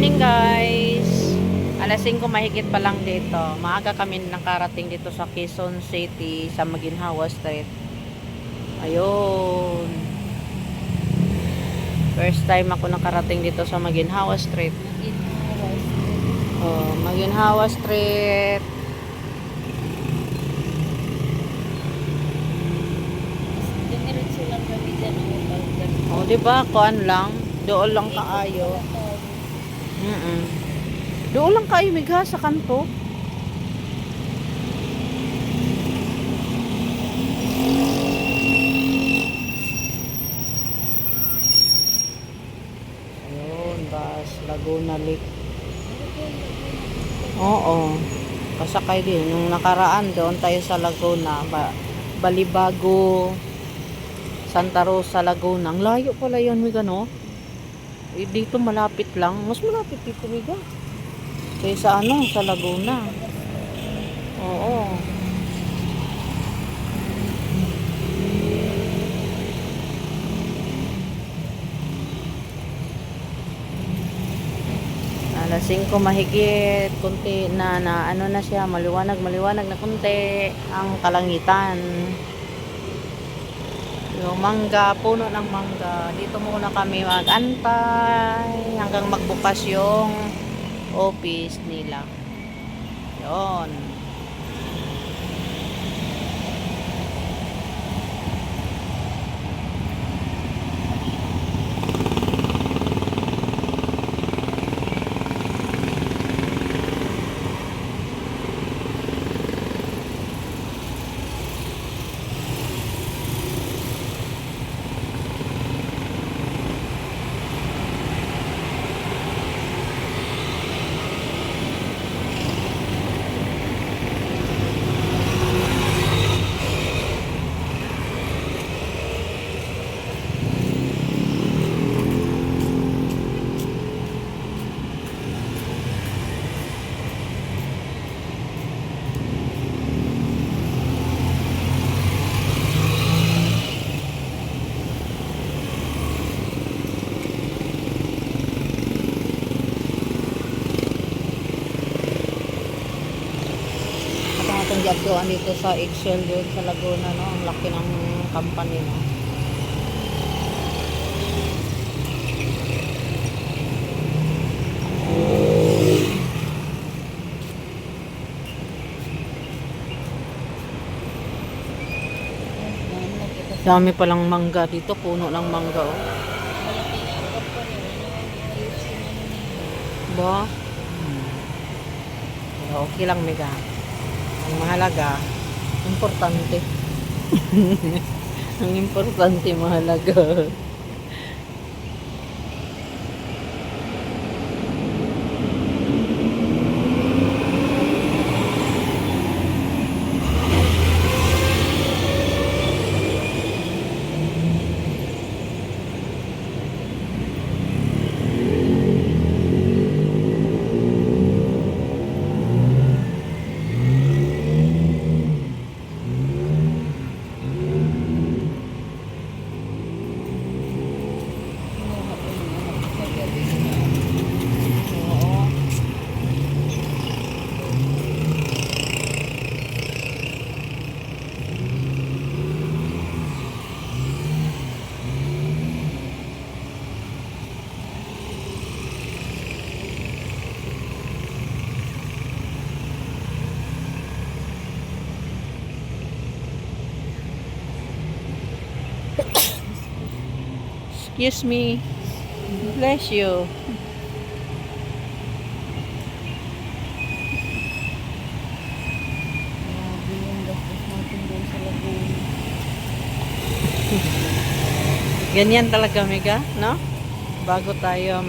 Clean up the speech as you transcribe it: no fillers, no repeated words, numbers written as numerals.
morning guys. Alas 5 mahigit pa lang dito. Maaga kami nakarating dito sa Quezon City sa Maginhawa Street. Ayun. First time ako nakarating dito sa Maginhawa Street. Oh, Maginhawa Street. Dumiretso lang kami dyan. Oh, di ba? Kuan lang. Doon lang kaayo. Doon lang kayo miga sa kanto. Ayun, bus Laguna Lake. Oo. Pasakay din. Nung nakaraan, doon tayo sa Laguna. Balibago, Santa Rosa, Laguna. Ang layo pala yun, miga, no? Eh, dito malapit lang. Mas malapit dito, miga. Kaysa sa Laguna. Oo. Alas 5 mahigit, kunti na na siya, maliwanag na kunti ang kalangitan. Yung mangga, puno ng mangga. Dito muna kami mag-antay hanggang magbukas yung office nila. Yon. Itong jagdoan dito sa Excel yun sa Laguna, no? Ang laki ng company, no? Dami palang mangga dito, puno ng mangga, oh. Ba? Okay lang, mega. Ang mahalaga, importante. Ang importante, mahalaga. Excuse me. Bless you. Ganyan talaga, Mega, no? Bago tayo